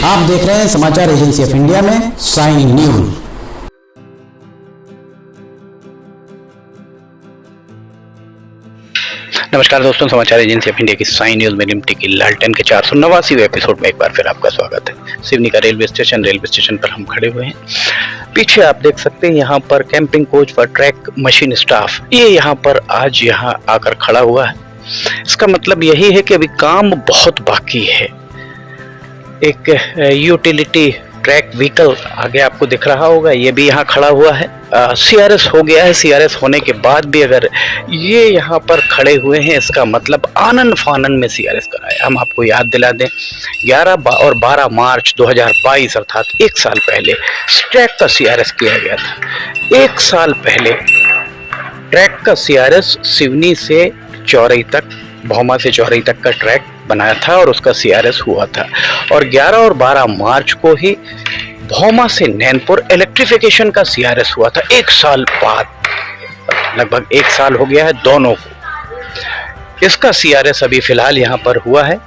आप देख रहे हैं समाचार एजेंसी ऑफ इंडिया में साइन न्यूज। नमस्कार दोस्तों, समाचार एजेंसी ऑफ इंडिया की साइन न्यूज में निमटी की लालटेन के 489वें एपिसोड में एक बार फिर आपका स्वागत है। सिवनी का रेलवे स्टेशन पर हम खड़े हुए हैं। पीछे आप देख सकते हैं यहाँ पर camping coach for track machine staff, ये यहाँ पर आज यहाँ आकर खड़ा हुआ है। इसका मतलब यही है कि अभी काम बहुत बाकी है। एक यूटिलिटी ट्रैक व्हीकल आगे आपको दिख रहा होगा, ये भी यहाँ खड़ा हुआ है। सीआरएस हो गया है। सीआरएस होने के बाद भी अगर ये यहाँ पर खड़े हुए हैं, इसका मतलब आनन फानन में सीआरएस कराया। हम आपको याद दिला दें, 11 और 12 मार्च 2022 अर्थात एक साल पहले ट्रैक का सीआरएस किया गया था। एक साल पहले ट्रैक का सीआरएस सिवनी से चौरई तक, भौमा से चौरई तक का ट्रैक बनाया था और उसका सीआरएस हुआ था। और 11 और 12 मार्च को ही भौमा से नैनपुर इलेक्ट्रिफिकेशन का सीआरएस हुआ था। एक साल बाद, लगभग एक साल हो गया है दोनों को। इसका सीआरएस अभी फिलहाल यहाँ पर हुआ है।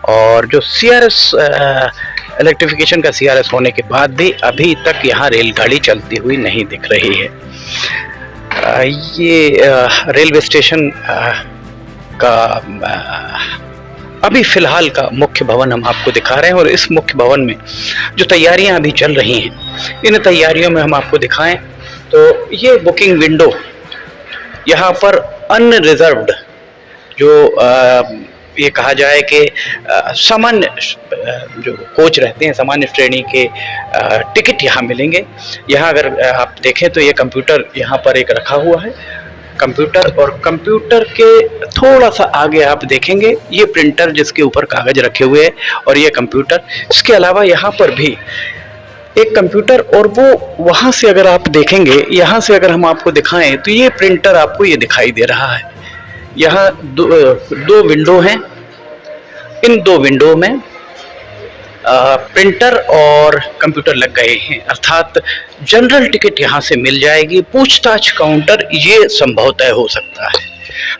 और जो सीआरएस इलेक्ट्रिफिकेशन का सीआरएस होने के बाद भी अभी तक यहाँ रेलगाड़ी चलती हुई नहीं दिख रही है। ये रेलवे स्टेशन का अभी फिलहाल का मुख्य भवन हम आपको दिखा रहे हैं। और इस मुख्य भवन में जो तैयारियां अभी चल रही हैं, इन तैयारियों में हम आपको दिखाएं तो ये बुकिंग विंडो यहाँ पर अनरिजर्व्ड, जो ये कहा जाए कि सामान्य जो कोच रहते हैं, सामान्य श्रेणी के टिकट यहाँ मिलेंगे। यहाँ अगर आप देखें तो ये कंप्यूटर यहाँ पर एक रखा हुआ है, कंप्यूटर, और कंप्यूटर के थोड़ा सा आगे आप देखेंगे ये प्रिंटर जिसके ऊपर कागज रखे हुए हैं और ये कंप्यूटर। इसके अलावा यहाँ पर भी एक कंप्यूटर, और वो वहाँ से अगर आप देखेंगे, यहाँ से अगर हम आपको दिखाएं तो ये प्रिंटर आपको ये दिखाई दे रहा है। यहाँ दो विंडो हैं। इन दो विंडो में प्रिंटर और कंप्यूटर लग गए हैं, अर्थात जनरल टिकट यहाँ से मिल जाएगी। पूछताछ काउंटर ये संभवतः हो सकता है।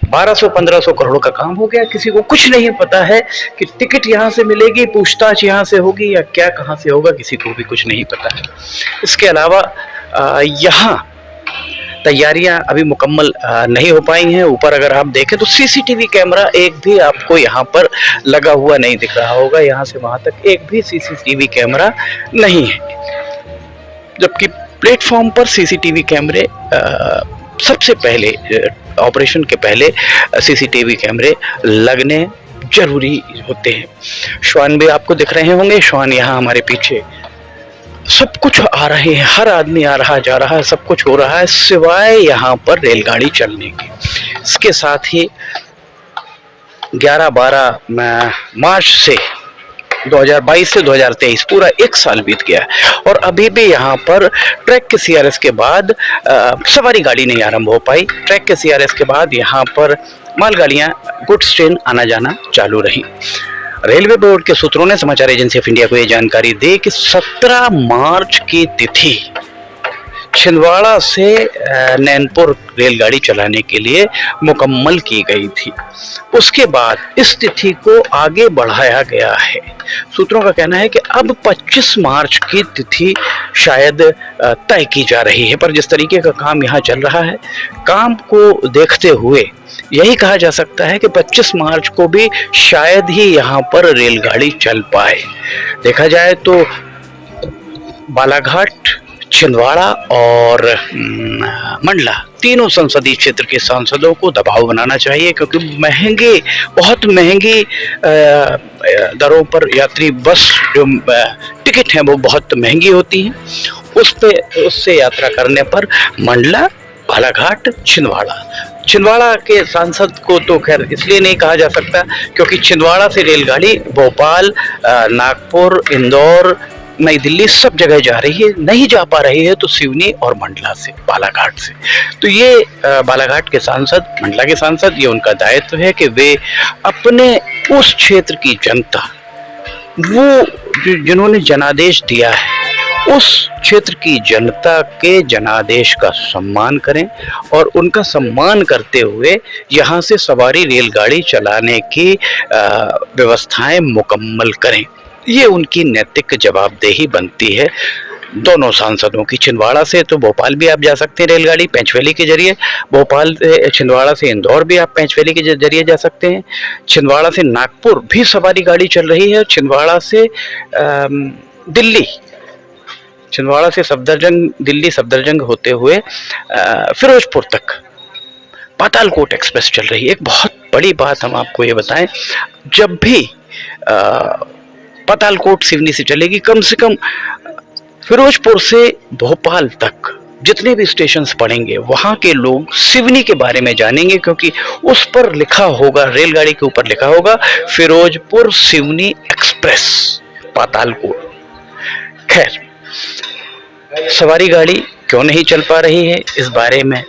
1200-1500 करोड़ का काम हो गया, किसी को कुछ नहीं पता है कि टिकट यहाँ से मिलेगी, पूछताछ यहाँ से होगी या क्या कहाँ से होगा, किसी को भी कुछ नहीं पता है। इसके अलावा यहाँ तैयारियां अभी मुकम्मल नहीं हो पाई हैं। ऊपर अगर आप देखें तो सीसीटीवी कैमरा एक भी आपको यहाँ पर लगा हुआ नहीं दिख रहा होगा। यहाँ से वहाँ तक एक भी सीसीटीवी कैमरा नहीं है, जबकि प्लेटफॉर्म पर सीसीटीवी कैमरे सबसे पहले, ऑपरेशन के पहले सीसीटीवी कैमरे लगने जरूरी होते हैं। श्वान भी आपको दिख रहे होंगे, श्वान यहाँ हमारे पीछे। सब कुछ आ रहे हैं, हर आदमी आ रहा जा रहा है, सब कुछ हो रहा है सिवाय यहाँ पर रेलगाड़ी चलने की। इसके साथ ही 11-12 मार्च से 2022 से 2023 पूरा एक साल बीत गया और अभी भी यहाँ पर ट्रैक के सीआरएस के बाद सवारी गाड़ी नहीं आरंभ हो पाई। ट्रैक के सीआरएस के बाद यहाँ पर मालगाड़ियाँ, गुड्स ट्रेन आना जाना चालू रही। रेलवे बोर्ड के सूत्रों ने समाचार एजेंसी ऑफ इंडिया को यह जानकारी दी कि 17 मार्च की तिथि छिंदवाड़ा से नैनपुर रेलगाड़ी चलाने के लिए मुकम्मल की गई थी। उसके बाद इस तिथि को आगे बढ़ाया गया है। सूत्रों का कहना है कि अब 25 मार्च की तिथि शायद तय की जा रही है, पर जिस तरीके का काम यहाँ चल रहा है, काम को देखते हुए यही कहा जा सकता है कि 25 मार्च को भी शायद ही यहाँ पर रेलगाड़ी चल पाए। देखा जाए तो बालाघाट, छिंदवाड़ा और मंडला तीनों संसदीय क्षेत्र के सांसदों को दबाव बनाना चाहिए, क्योंकि बहुत महंगी दरों पर यात्री बस जो टिकट हैं वो बहुत महंगी होती हैं। उससे यात्रा करने पर मंडला, बालाघाट, छिंदवाड़ा के सांसद को तो खैर इसलिए नहीं कहा जा सकता क्योंकि छिंदवाड़ा से रेलगाड़ी भोपाल, नागपुर, इंदौर, नई दिल्ली सब जगह जा रही है, नहीं जा पा रही है तो सिवनी और मंडला से, बालाघाट से। तो ये बालाघाट के सांसद, मंडला के सांसद, ये उनका दायित्व है कि वे अपने उस क्षेत्र की जनता, वो जिन्होंने जनादेश दिया है, उस क्षेत्र की जनता के जनादेश का सम्मान करें और उनका सम्मान करते हुए यहाँ से सवारी रेलगाड़ी चलाने की व्यवस्थाएं मुकम्मल करें। ये उनकी नैतिक जवाबदेही बनती है दोनों सांसदों की। छिंदवाड़ा से तो भोपाल भी आप जा सकते हैं रेलगाड़ी पेंचवैली के जरिए, भोपाल से छिंदवाड़ा से इंदौर भी आप पेंचवैली के जरिए जा सकते हैं, छिंदवाड़ा से नागपुर भी सवारी गाड़ी चल रही है, छिंदवाड़ा से दिल्ली, छिंदवाड़ा से सफदरजंग, दिल्ली सफदरजंग होते हुए फिरोजपुर तक पातालकोट एक्सप्रेस चल रही है। एक बहुत बड़ी बात हम आपको ये बताएं, जब भी पातालकोट सिवनी से चलेगी, कम से कम फिरोजपुर से भोपाल तक जितने भी स्टेशंस पड़ेंगे वहां के लोग सिवनी के बारे में जानेंगे, क्योंकि उस पर लिखा होगा, रेलगाड़ी के ऊपर लिखा होगा फिरोजपुर सिवनी एक्सप्रेस पातालकोट। खैर, सवारी गाड़ी क्यों नहीं चल पा रही है, इस बारे में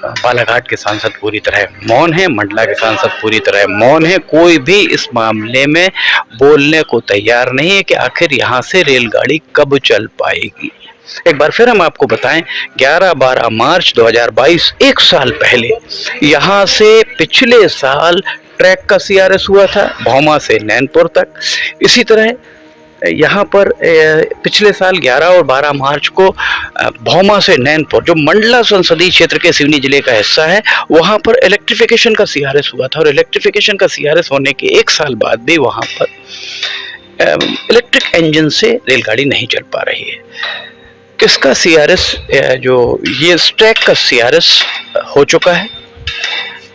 बालाघाट के सांसद पूरी तरह मौन है, मंडला के सांसद पूरी तरह मौन है। कोई भी इस मामले में बोलने को तैयार नहीं है कि आखिर यहाँ से रेलगाड़ी कब चल पाएगी। एक बार फिर हम आपको बताएं, 11-12 मार्च 2022, एक साल पहले यहाँ से पिछले साल ट्रैक का CRS हुआ था भौमा से नैनपुर तक। इसी तरह यहाँ पर पिछले साल 11 और 12 मार्च को भौमा से नैनपुर, जो मंडला संसदीय क्षेत्र के सिवनी जिले का हिस्सा है, वहाँ पर इलेक्ट्रिफिकेशन का CRS हुआ था। और इलेक्ट्रिफिकेशन का CRS होने के एक साल बाद भी वहाँ पर इलेक्ट्रिक इंजन से रेलगाड़ी नहीं चल पा रही है। किसका CRS, जो ये ट्रैक का CRS हो चुका है,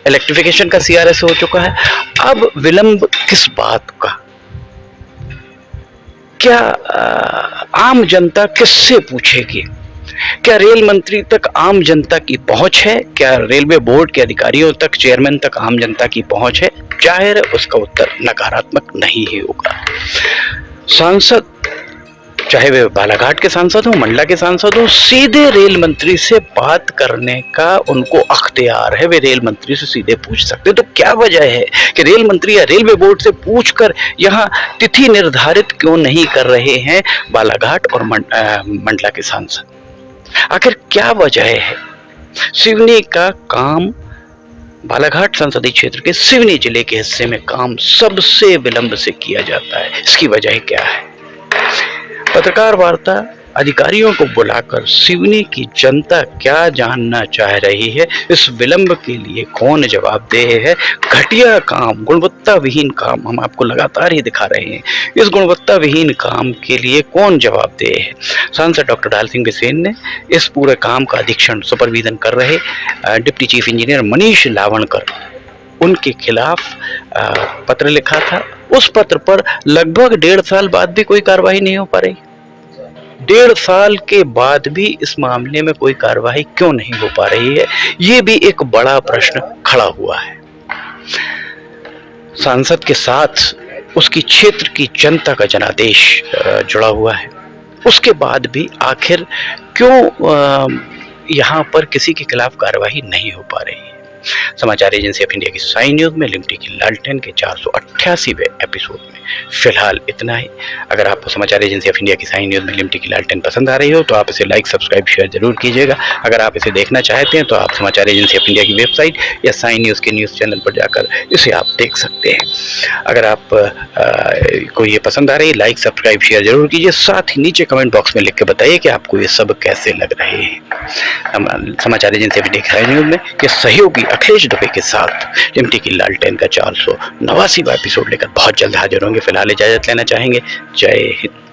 इलेक्ट्रिफिकेशन का CRS हो चुका है। अब विलंब किस बात का, क्या आम जनता किससे पूछेगी? क्या रेल मंत्री तक आम जनता की पहुंच है? क्या रेलवे बोर्ड के अधिकारियों तक, चेयरमैन तक आम जनता की पहुंच है? जाहिर है उसका उत्तर नकारात्मक नहीं ही होगा। सांसद, चाहे वे बालाघाट के सांसद हो, मंडला के सांसद हो, सीधे रेल मंत्री से बात करने का उनको अख्तियार है, वे रेल मंत्री से सीधे पूछ सकते हैं। तो क्या वजह है कि रेल मंत्री या रेलवे बोर्ड से पूछकर यहाँ तिथि निर्धारित क्यों नहीं कर रहे हैं बालाघाट और मंडला के सांसद? आखिर क्या वजह है? सिवनी का काम, बालाघाट संसदीय क्षेत्र के सिवनी जिले के हिस्से में काम सबसे विलंब से किया जाता है। इसकी वजह क्या है? पत्रकार वार्ता, अधिकारियों को बुलाकर सिवनी की जनता क्या जानना चाह रही है, इस विलंब के लिए कौन जवाबदेह है? घटिया काम, गुणवत्ता विहीन काम हम आपको लगातार ही दिखा रहे हैं। इस गुणवत्ता विहीन काम के लिए कौन जवाबदेह है? सांसद डॉक्टर डाल सिंह बिसेन ने इस पूरे काम का अधीक्षण, सुपरविजन कर रहे डिप्टी चीफ इंजीनियर मनीष लावणकर, उनके खिलाफ पत्र लिखा था। उस पत्र पर लगभग 1.5 साल बाद भी कोई कार्रवाई नहीं हो पा रही। 1.5 साल के बाद भी इस मामले में कोई कार्रवाई क्यों नहीं हो पा रही है, ये भी एक बड़ा प्रश्न खड़ा हुआ है। सांसद के साथ उसकी क्षेत्र की जनता का जनादेश जुड़ा हुआ है, उसके बाद भी आखिर क्यों यहाँ पर किसी के खिलाफ कार्रवाई नहीं हो पा रही है? समाचार एजेंसी ऑफ इंडिया की साइन न्यूज में लिमटी की लालटेन के 488वें एपिसोड में फिलहाल इतना ही। अगर आपको समाचार एजेंसी ऑफ इंडिया की साइन न्यूज में लिमटी की लालटेन पसंद आ रही हो तो आप इसे लाइक, सब्सक्राइब, शेयर जरूर कीजिएगा। अगर आप इसे देखना चाहते हैं तो आप समाचार एजेंसी ऑफ इंडिया की वेबसाइट या साइन न्यूज़ के न्यूज़ चैनल पर जाकर इसे आप देख सकते हैं। अगर आप को ये पसंद आ रही है, लाइक, सब्सक्राइब, शेयर जरूर कीजिए। साथ ही नीचे कमेंट बॉक्स में लिख के बताइए कि आपको ये सब कैसे लग रहे हैं। समाचार एजेंसी ऑफ इंडिया की साइन न्यूज में ये सहयोगी अखिलेश दुबे के साथ लिमटी की लालटेन का 489वां एपिसोड लेकर बहुत जल्द हाजिर होंगे। फिलहाल इजाजत लेना चाहेंगे। जय हिंद।